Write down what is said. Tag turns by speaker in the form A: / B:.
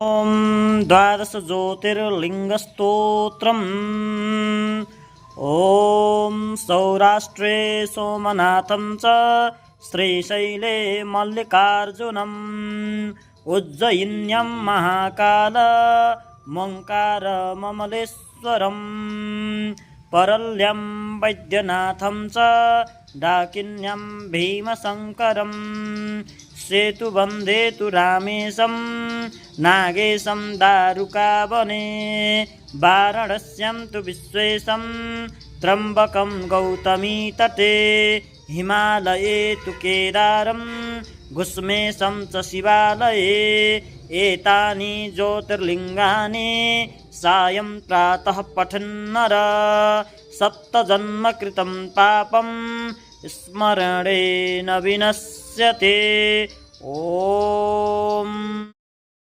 A: ॐ द्वादश ज्योतिर्लिङ्गस्तोत्रम्। ॐ सौराष्ट्रे सोमनाथं च श्रीशैले मल्लिकार्जुनम् उज्जयिन्यं महाकाल ममलेश्वरम् परल्यं वैद्यनाथं च डाकिन्यं भीमशङ्करम् सेतुबन्धे तु रामेशं नागेशं दारुकावने वाराणस्यां तु विश्वेशं त्र्यम्बकं गौतमी तटे हिमालये तु केदारं घुष्मेशं च शिवालये एतानि ज्योतिर्लिङ्गानि सायं प्रातः पठन्नर सप्तजन्मकृतं पापं स्मरणेन विनश्यते। ॐ